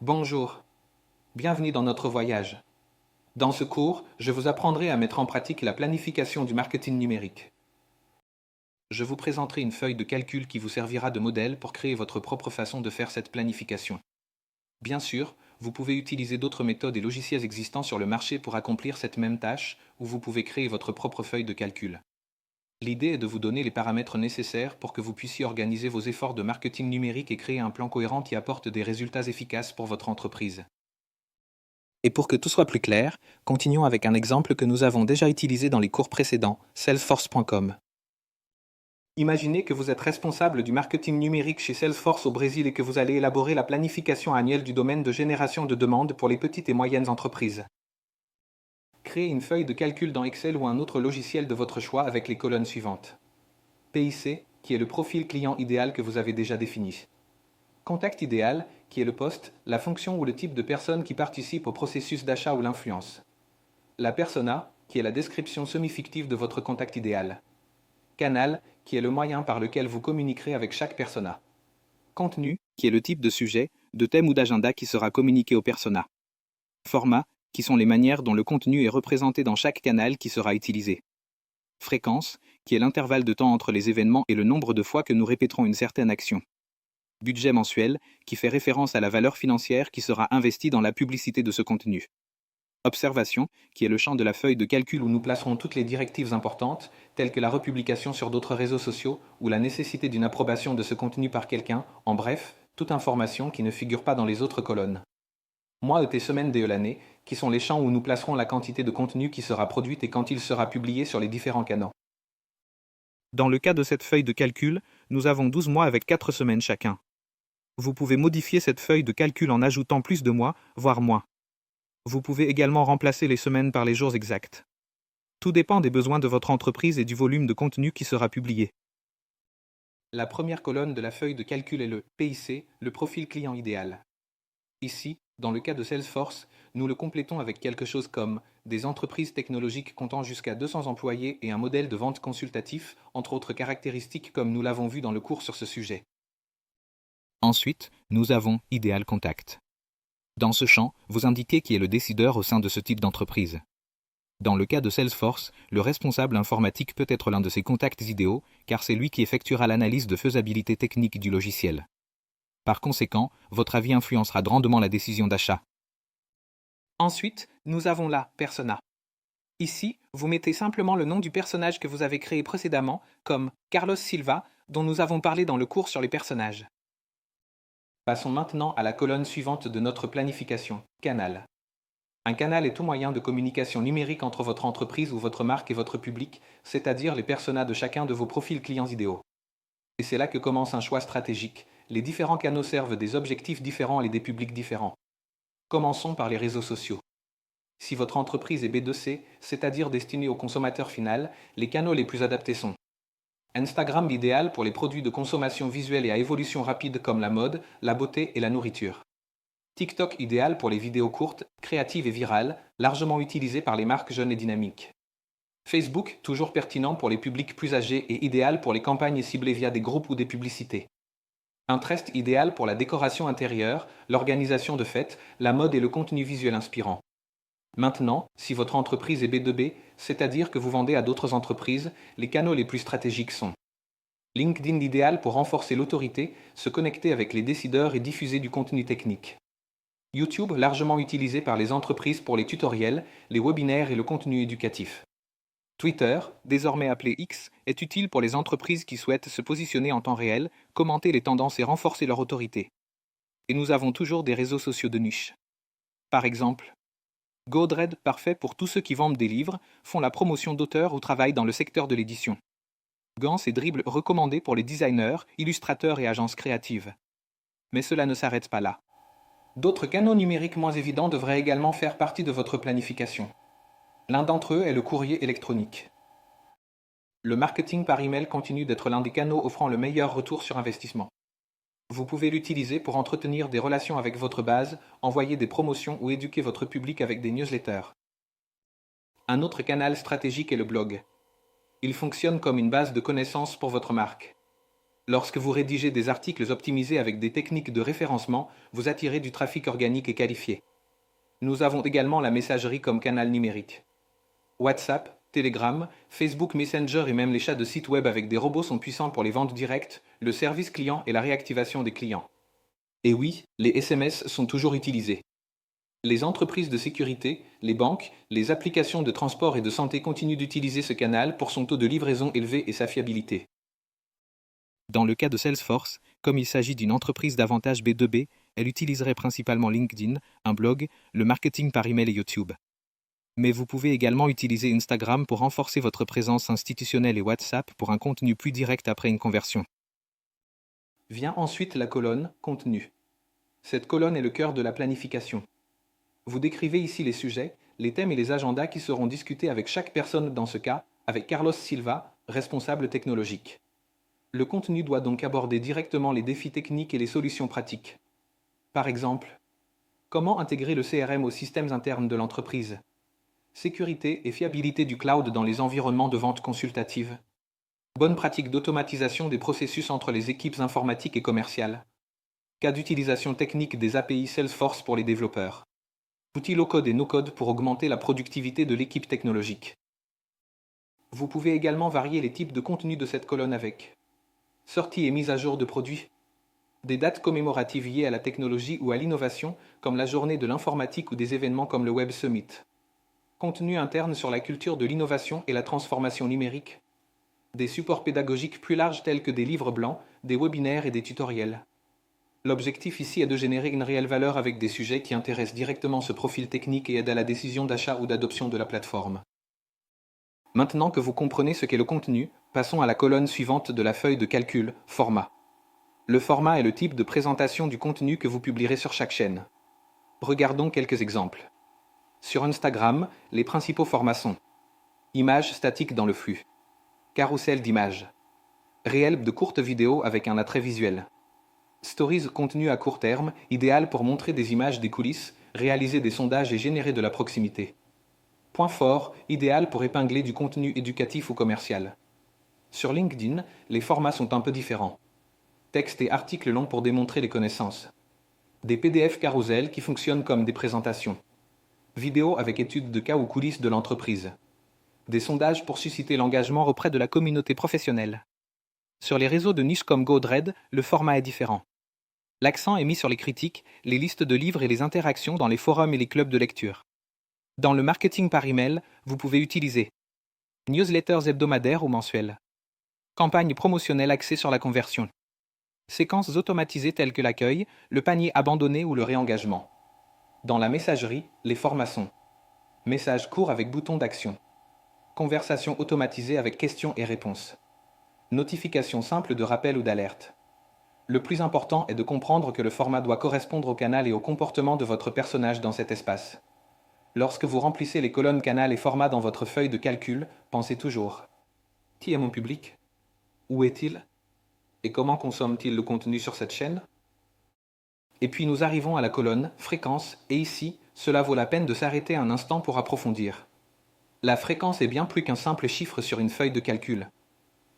Bonjour, bienvenue dans notre voyage. Dans ce cours, je vous apprendrai à mettre en pratique la planification du marketing numérique. Je vous présenterai une feuille de calcul qui vous servira de modèle pour créer votre propre façon de faire cette planification. Bien sûr, vous pouvez utiliser d'autres méthodes et logiciels existants sur le marché pour accomplir cette même tâche, ou vous pouvez créer votre propre feuille de calcul. L'idée est de vous donner les paramètres nécessaires pour que vous puissiez organiser vos efforts de marketing numérique et créer un plan cohérent qui apporte des résultats efficaces pour votre entreprise. Et pour que tout soit plus clair, continuons avec un exemple que nous avons déjà utilisé dans les cours précédents, Salesforce.com. Imaginez que vous êtes responsable du marketing numérique chez Salesforce au Brésil et que vous allez élaborer la planification annuelle du domaine de génération de demandes pour les petites et moyennes entreprises. Créez une feuille de calcul dans Excel ou un autre logiciel de votre choix avec les colonnes suivantes. PIC, qui est le profil client idéal que vous avez déjà défini. Contact idéal, qui est le poste, la fonction ou le type de personne qui participe au processus d'achat ou l'influence. La persona, qui est la description semi-fictive de votre contact idéal. Canal, qui est le moyen par lequel vous communiquerez avec chaque persona. Contenu, qui est le type de sujet, de thème ou d'agenda qui sera communiqué au persona. Format, qui sont les manières dont le contenu est représenté dans chaque canal qui sera utilisé. Fréquence, qui est l'intervalle de temps entre les événements et le nombre de fois que nous répéterons une certaine action. Budget mensuel, qui fait référence à la valeur financière qui sera investie dans la publicité de ce contenu. Observation, qui est le champ de la feuille de calcul où nous placerons toutes les directives importantes, telles que la republication sur d'autres réseaux sociaux ou la nécessité d'une approbation de ce contenu par quelqu'un, en bref, toute information qui ne figure pas dans les autres colonnes. Mois et semaines de l'année, qui sont les champs où nous placerons la quantité de contenu qui sera produite et quand il sera publié sur les différents canaux. Dans le cas de cette feuille de calcul, nous avons 12 mois avec 4 semaines chacun. Vous pouvez modifier cette feuille de calcul en ajoutant plus de mois, voire moins. Vous pouvez également remplacer les semaines par les jours exacts. Tout dépend des besoins de votre entreprise et du volume de contenu qui sera publié. La première colonne de la feuille de calcul est le PIC, le profil client idéal. Ici, dans le cas de Salesforce, nous le complétons avec quelque chose comme des entreprises technologiques comptant jusqu'à 200 employés et un modèle de vente consultatif, entre autres caractéristiques comme nous l'avons vu dans le cours sur ce sujet. Ensuite, nous avons Idéal Contact. Dans ce champ, vous indiquez qui est le décideur au sein de ce type d'entreprise. Dans le cas de Salesforce, le responsable informatique peut être l'un de ses contacts idéaux, car c'est lui qui effectuera l'analyse de faisabilité technique du logiciel. Par conséquent, votre avis influencera grandement la décision d'achat. Ensuite, nous avons la persona. Ici, vous mettez simplement le nom du personnage que vous avez créé précédemment, comme Carlos Silva, dont nous avons parlé dans le cours sur les personnages. Passons maintenant à la colonne suivante de notre planification, canal. Un canal est tout moyen de communication numérique entre votre entreprise ou votre marque et votre public, c'est-à-dire les personas de chacun de vos profils clients idéaux. Et c'est là que commence un choix stratégique. Les différents canaux servent des objectifs différents et des publics différents. Commençons par les réseaux sociaux. Si votre entreprise est B2C, c'est-à-dire destinée au consommateur final, les canaux les plus adaptés sont Instagram idéal pour les produits de consommation visuelle et à évolution rapide comme la mode, la beauté et la nourriture. TikTok idéal pour les vidéos courtes, créatives et virales, largement utilisées par les marques jeunes et dynamiques. Facebook, toujours pertinent pour les publics plus âgés et idéal pour les campagnes ciblées via des groupes ou des publicités. Pinterest idéal pour la décoration intérieure, l'organisation de fêtes, la mode et le contenu visuel inspirant. Maintenant, si votre entreprise est B2B, c'est-à-dire que vous vendez à d'autres entreprises, les canaux les plus stratégiques sont LinkedIn idéal pour renforcer l'autorité, se connecter avec les décideurs et diffuser du contenu technique. YouTube largement utilisé par les entreprises pour les tutoriels, les webinaires et le contenu éducatif. Twitter, désormais appelé X, est utile pour les entreprises qui souhaitent se positionner en temps réel, commenter les tendances et renforcer leur autorité. Et nous avons toujours des réseaux sociaux de niche. Par exemple, Godread, parfait pour tous ceux qui vendent des livres, font la promotion d'auteurs ou travaillent dans le secteur de l'édition. Gans et Dribble recommandés pour les designers, illustrateurs et agences créatives. Mais cela ne s'arrête pas là. D'autres canaux numériques moins évidents devraient également faire partie de votre planification. L'un d'entre eux est le courrier électronique. Le marketing par email continue d'être l'un des canaux offrant le meilleur retour sur investissement. Vous pouvez l'utiliser pour entretenir des relations avec votre base, envoyer des promotions ou éduquer votre public avec des newsletters. Un autre canal stratégique est le blog. Il fonctionne comme une base de connaissances pour votre marque. Lorsque vous rédigez des articles optimisés avec des techniques de référencement, vous attirez du trafic organique et qualifié. Nous avons également la messagerie comme canal numérique. WhatsApp, Telegram, Facebook Messenger et même les chats de sites web avec des robots sont puissants pour les ventes directes, le service client et la réactivation des clients. Et oui, les SMS sont toujours utilisés. Les entreprises de sécurité, les banques, les applications de transport et de santé continuent d'utiliser ce canal pour son taux de livraison élevé et sa fiabilité. Dans le cas de Salesforce, comme il s'agit d'une entreprise davantage B2B, elle utiliserait principalement LinkedIn, un blog, le marketing par email et YouTube. Mais vous pouvez également utiliser Instagram pour renforcer votre présence institutionnelle et WhatsApp pour un contenu plus direct après une conversion. Vient ensuite la colonne « Contenu ». Cette colonne est le cœur de la planification. Vous décrivez ici les sujets, les thèmes et les agendas qui seront discutés avec chaque personne dans ce cas, avec Carlos Silva, responsable technologique. Le contenu doit donc aborder directement les défis techniques et les solutions pratiques. Par exemple, comment intégrer le CRM aux systèmes internes de l'entreprise? Sécurité et fiabilité du cloud dans les environnements de vente consultative. Bonne pratique d'automatisation des processus entre les équipes informatiques et commerciales. Cas d'utilisation technique des API Salesforce pour les développeurs. Outils low-code et no-code pour augmenter la productivité de l'équipe technologique. Vous pouvez également varier les types de contenu de cette colonne avec sortie et mise à jour de produits, des dates commémoratives liées à la technologie ou à l'innovation, comme la journée de l'informatique ou des événements comme le Web Summit. Contenu interne sur la culture de l'innovation et la transformation numérique. Des supports pédagogiques plus larges tels que des livres blancs, des webinaires et des tutoriels. L'objectif ici est de générer une réelle valeur avec des sujets qui intéressent directement ce profil technique et aident à la décision d'achat ou d'adoption de la plateforme. Maintenant que vous comprenez ce qu'est le contenu, passons à la colonne suivante de la feuille de calcul, format. Le format est le type de présentation du contenu que vous publierez sur chaque chaîne. Regardons quelques exemples. Sur Instagram, les principaux formats sont images statiques dans le flux, carrousel d'images, réel de courtes vidéos avec un attrait visuel, stories contenu à court terme, idéal pour montrer des images des coulisses, réaliser des sondages et générer de la proximité. Point fort, idéal pour épingler du contenu éducatif ou commercial. Sur LinkedIn, les formats sont un peu différents. Textes et articles longs pour démontrer les connaissances. Des PDF carousel qui fonctionnent comme des présentations. Vidéos avec études de cas ou coulisses de l'entreprise. Des sondages pour susciter l'engagement auprès de la communauté professionnelle. Sur les réseaux de niche comme GoDread, le format est différent. L'accent est mis sur les critiques, les listes de livres et les interactions dans les forums et les clubs de lecture. Dans le marketing par email, vous pouvez utiliser newsletters hebdomadaires ou mensuels, campagnes promotionnelles axées sur la conversion, séquences automatisées telles que l'accueil, le panier abandonné ou le réengagement. Dans la messagerie, les formats sont messages courts avec bouton d'action, conversation automatisée avec questions et réponses, notifications simples de rappel ou d'alerte. Le plus important est de comprendre que le format doit correspondre au canal et au comportement de votre personnage dans cet espace. Lorsque vous remplissez les colonnes canal et format dans votre feuille de calcul, pensez toujours: qui est mon public? Où est-il? Et comment consomme-t-il le contenu sur cette chaîne? Et puis nous arrivons à la colonne fréquence, et ici, cela vaut la peine de s'arrêter un instant pour approfondir. La fréquence est bien plus qu'un simple chiffre sur une feuille de calcul.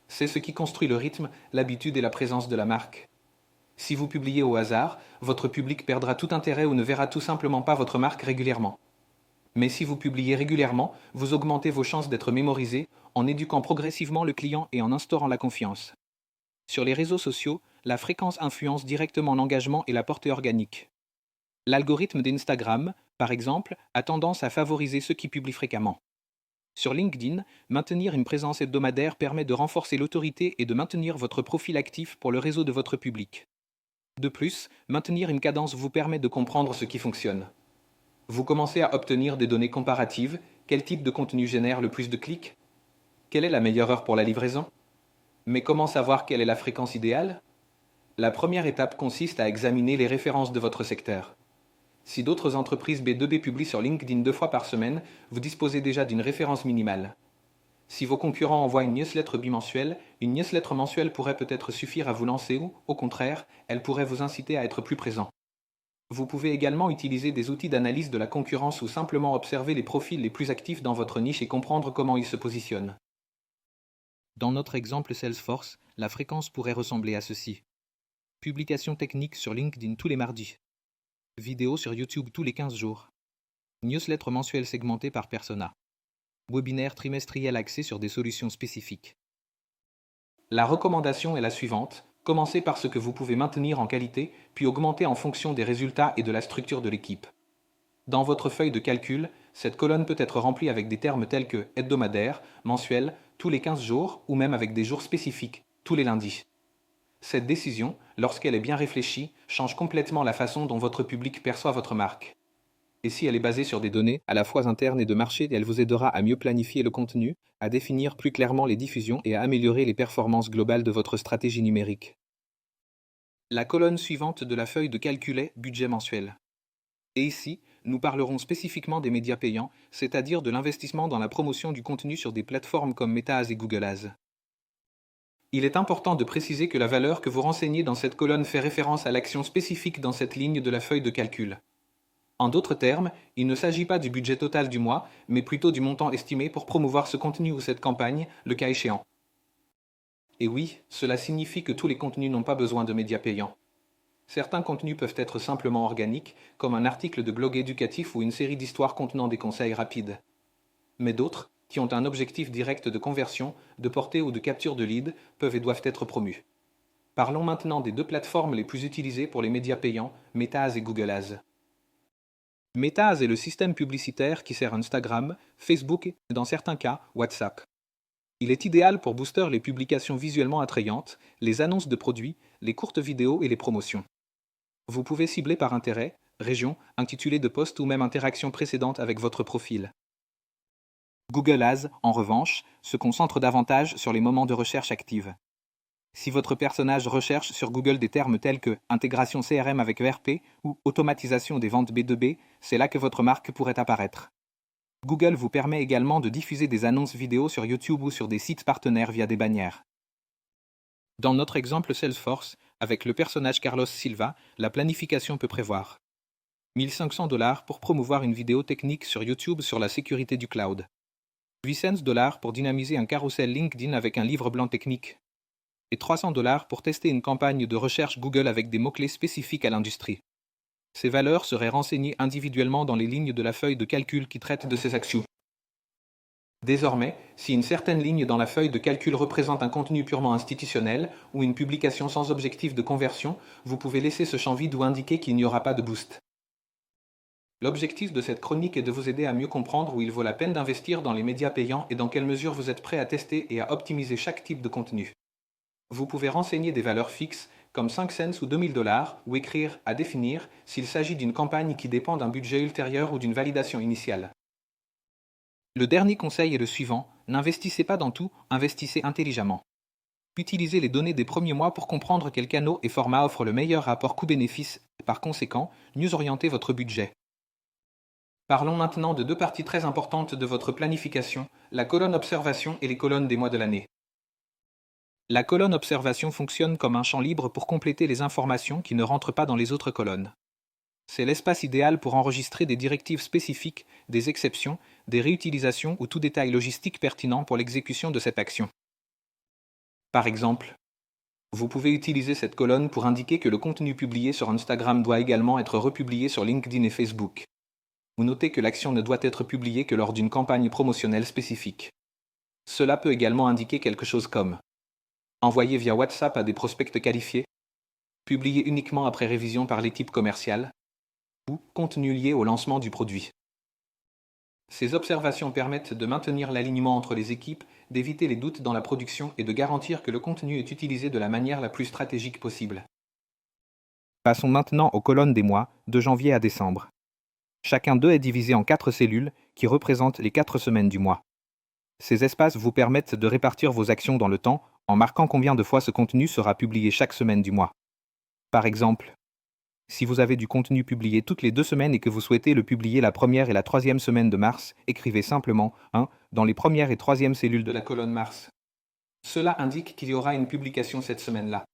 C'est ce qui construit le rythme, l'habitude et la présence de la marque. Si vous publiez au hasard, votre public perdra tout intérêt ou ne verra tout simplement pas votre marque régulièrement. Mais si vous publiez régulièrement, vous augmentez vos chances d'être mémorisé en éduquant progressivement le client et en instaurant la confiance. Sur les réseaux sociaux, la fréquence influence directement l'engagement et la portée organique. L'algorithme d'Instagram, par exemple, a tendance à favoriser ceux qui publient fréquemment. Sur LinkedIn, maintenir une présence hebdomadaire permet de renforcer l'autorité et de maintenir votre profil actif pour le réseau de votre public. De plus, maintenir une cadence vous permet de comprendre ce qui fonctionne. Vous commencez à obtenir des données comparatives. Quel type de contenu génère le plus de clics? Quelle est la meilleure heure pour la livraison? Mais comment savoir quelle est la fréquence idéale? La première étape consiste à examiner les références de votre secteur. Si d'autres entreprises B2B publient sur LinkedIn 2 fois par semaine, vous disposez déjà d'une référence minimale. Si vos concurrents envoient une newsletter bimensuelle, une newsletter mensuelle pourrait peut-être suffire à vous lancer ou, au contraire, elle pourrait vous inciter à être plus présent. Vous pouvez également utiliser des outils d'analyse de la concurrence ou simplement observer les profils les plus actifs dans votre niche et comprendre comment ils se positionnent. Dans notre exemple Salesforce, la fréquence pourrait ressembler à ceci. Publication technique sur LinkedIn tous les mardis. Vidéo sur YouTube tous les 15 jours. Newsletter mensuelle segmentée par persona. Webinaire trimestriel axé sur des solutions spécifiques. La recommandation est la suivante. Commencez par ce que vous pouvez maintenir en qualité, puis augmenter en fonction des résultats et de la structure de l'équipe. Dans votre feuille de calcul, cette colonne peut être remplie avec des termes tels que hebdomadaire, mensuel, tous les 15 jours ou même avec des jours spécifiques, tous les lundis. Cette décision, lorsqu'elle est bien réfléchie, change complètement la façon dont votre public perçoit votre marque. Et si elle est basée sur des données à la fois internes et de marché, elle vous aidera à mieux planifier le contenu, à définir plus clairement les diffusions et à améliorer les performances globales de votre stratégie numérique. La colonne suivante de la feuille de calcul est budget mensuel. Et ici, nous parlerons spécifiquement des médias payants, c'est-à-dire de l'investissement dans la promotion du contenu sur des plateformes comme Meta Ads et Google Ads. Il est important de préciser que la valeur que vous renseignez dans cette colonne fait référence à l'action spécifique dans cette ligne de la feuille de calcul. En d'autres termes, il ne s'agit pas du budget total du mois, mais plutôt du montant estimé pour promouvoir ce contenu ou cette campagne, le cas échéant. Et oui, cela signifie que tous les contenus n'ont pas besoin de médias payants. Certains contenus peuvent être simplement organiques, comme un article de blog éducatif ou une série d'histoires contenant des conseils rapides. Mais d'autres, qui ont un objectif direct de conversion, de portée ou de capture de lead, peuvent et doivent être promus. Parlons maintenant des deux plateformes les plus utilisées pour les médias payants, Meta Ads et Google Ads. Meta Ads est le système publicitaire qui sert Instagram, Facebook et, dans certains cas, WhatsApp. Il est idéal pour booster les publications visuellement attrayantes, les annonces de produits, les courtes vidéos et les promotions. Vous pouvez cibler par intérêt, région, intitulé de post ou même interaction précédente avec votre profil. Google Ads, en revanche, se concentre davantage sur les moments de recherche active. Si votre personnage recherche sur Google des termes tels que intégration CRM avec ERP ou automatisation des ventes B2B, c'est là que votre marque pourrait apparaître. Google vous permet également de diffuser des annonces vidéo sur YouTube ou sur des sites partenaires via des bannières. Dans notre exemple Salesforce, avec le personnage Carlos Silva, la planification peut prévoir 1 500 $ pour promouvoir une vidéo technique sur YouTube sur la sécurité du cloud. 800 $ pour dynamiser un carrousel LinkedIn avec un livre blanc technique. Et 300 $ pour tester une campagne de recherche Google avec des mots-clés spécifiques à l'industrie. Ces valeurs seraient renseignées individuellement dans les lignes de la feuille de calcul qui traite de ces actions. Désormais, si une certaine ligne dans la feuille de calcul représente un contenu purement institutionnel ou une publication sans objectif de conversion, vous pouvez laisser ce champ vide ou indiquer qu'il n'y aura pas de boost. L'objectif de cette chronique est de vous aider à mieux comprendre où il vaut la peine d'investir dans les médias payants et dans quelle mesure vous êtes prêt à tester et à optimiser chaque type de contenu. Vous pouvez renseigner des valeurs fixes comme 5 cents ou 2000 $ ou écrire à définir s'il s'agit d'une campagne qui dépend d'un budget ultérieur ou d'une validation initiale. Le dernier conseil est le suivant, n'investissez pas dans tout, investissez intelligemment. Utilisez les données des premiers mois pour comprendre quels canaux et formats offrent le meilleur rapport coût-bénéfice et par conséquent, mieux orienter votre budget. Parlons maintenant de deux parties très importantes de votre planification, la colonne observation et les colonnes des mois de l'année. La colonne observation fonctionne comme un champ libre pour compléter les informations qui ne rentrent pas dans les autres colonnes. C'est l'espace idéal pour enregistrer des directives spécifiques, des exceptions, des réutilisations ou tout détail logistique pertinent pour l'exécution de cette action. Par exemple, vous pouvez utiliser cette colonne pour indiquer que le contenu publié sur Instagram doit également être republié sur LinkedIn et Facebook. Ou notez que l'action ne doit être publiée que lors d'une campagne promotionnelle spécifique. Cela peut également indiquer quelque chose comme envoyer via WhatsApp à des prospects qualifiés, publier uniquement après révision par l'équipe commerciale, ou contenu lié au lancement du produit. Ces observations permettent de maintenir l'alignement entre les équipes, d'éviter les doutes dans la production et de garantir que le contenu est utilisé de la manière la plus stratégique possible. Passons maintenant aux colonnes des mois, de janvier à décembre. Chacun d'eux est divisé en 4 cellules qui représentent les 4 semaines du mois. Ces espaces vous permettent de répartir vos actions dans le temps en marquant combien de fois ce contenu sera publié chaque semaine du mois. Par exemple, si vous avez du contenu publié toutes les 2 semaines et que vous souhaitez le publier la première et la 3e semaine de mars, écrivez simplement 1 dans les premières et 3e cellules de la colonne mars. Cela indique qu'il y aura une publication cette semaine-là.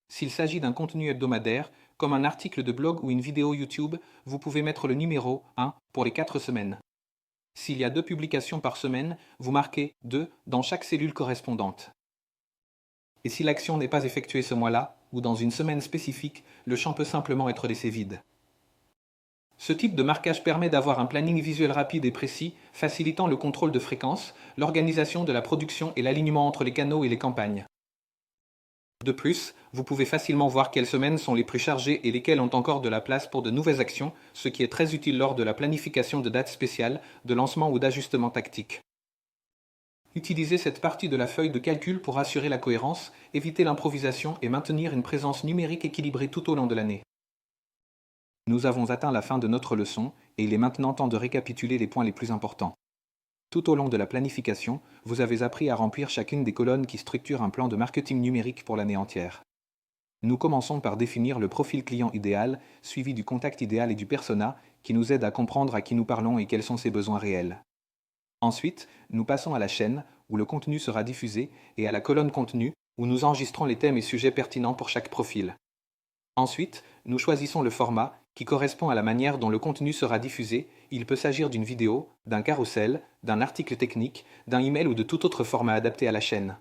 S'il s'agit d'un contenu hebdomadaire, comme un article de blog ou une vidéo YouTube, vous pouvez mettre le numéro 1 pour les 4 semaines. S'il y a 2 publications par semaine, vous marquez 2 dans chaque cellule correspondante. Et si l'action n'est pas effectuée ce mois-là, ou dans une semaine spécifique, le champ peut simplement être laissé vide. Ce type de marquage permet d'avoir un planning visuel rapide et précis, facilitant le contrôle de fréquence, l'organisation de la production et l'alignement entre les canaux et les campagnes. De plus, vous pouvez facilement voir quelles semaines sont les plus chargées et lesquelles ont encore de la place pour de nouvelles actions, ce qui est très utile lors de la planification de dates spéciales, de lancement ou d'ajustements tactiques. Utilisez cette partie de la feuille de calcul pour assurer la cohérence, éviter l'improvisation et maintenir une présence numérique équilibrée tout au long de l'année. Nous avons atteint la fin de notre leçon et il est maintenant temps de récapituler les points les plus importants. Tout au long de la planification, vous avez appris à remplir chacune des colonnes qui structurent un plan de marketing numérique pour l'année entière. Nous commençons par définir le profil client idéal, suivi du contact idéal et du persona, qui nous aide à comprendre à qui nous parlons et quels sont ses besoins réels. Ensuite, nous passons à la chaîne, où le contenu sera diffusé, et à la colonne contenu, où nous enregistrons les thèmes et sujets pertinents pour chaque profil. Ensuite, nous choisissons le format, qui correspond à la manière dont le contenu sera diffusé. Il peut s'agir d'une vidéo, d'un carrousel, d'un article technique, d'un email ou de tout autre format adapté à la chaîne.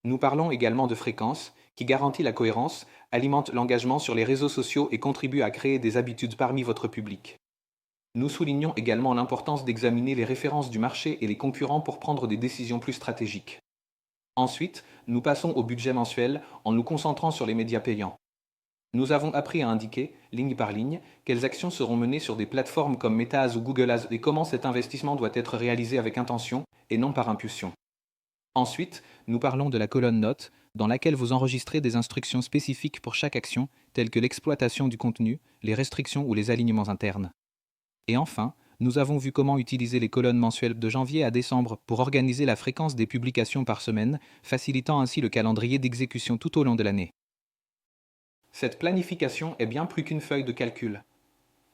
Nous parlons également de fréquence, qui garantit la cohérence, alimente l'engagement sur les réseaux sociaux et contribue à créer des habitudes parmi votre public. Nous soulignons également l'importance d'examiner les références du marché et les concurrents pour prendre des décisions plus stratégiques. Ensuite, nous passons au budget mensuel en nous concentrant sur les médias payants. Nous avons appris à indiquer, ligne par ligne, quelles actions seront menées sur des plateformes comme Meta Ads ou Google Ads et comment cet investissement doit être réalisé avec intention et non par impulsion. Ensuite, nous parlons de la colonne Notes, dans laquelle vous enregistrez des instructions spécifiques pour chaque action, telles que l'exploitation du contenu, les restrictions ou les alignements internes. Et enfin, nous avons vu comment utiliser les colonnes mensuelles de janvier à décembre pour organiser la fréquence des publications par semaine, facilitant ainsi le calendrier d'exécution tout au long de l'année. Cette planification est bien plus qu'une feuille de calcul.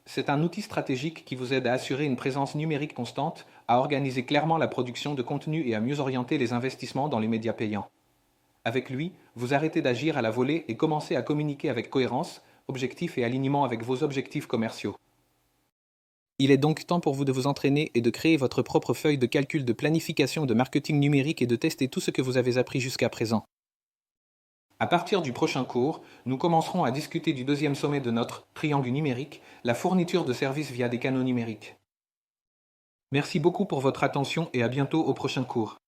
C'est un outil stratégique qui vous aide à assurer une présence numérique constante, à organiser clairement la production de contenu et à mieux orienter les investissements dans les médias payants. Avec lui, vous arrêtez d'agir à la volée et commencez à communiquer avec cohérence, objectif et alignement avec vos objectifs commerciaux. Il est donc temps pour vous de vous entraîner et de créer votre propre feuille de calcul de planification de marketing numérique et de tester tout ce que vous avez appris jusqu'à présent. À partir du prochain cours, nous commencerons à discuter du deuxième sommet de notre triangle numérique, la fourniture de services via des canaux numériques. Merci beaucoup pour votre attention et à bientôt au prochain cours.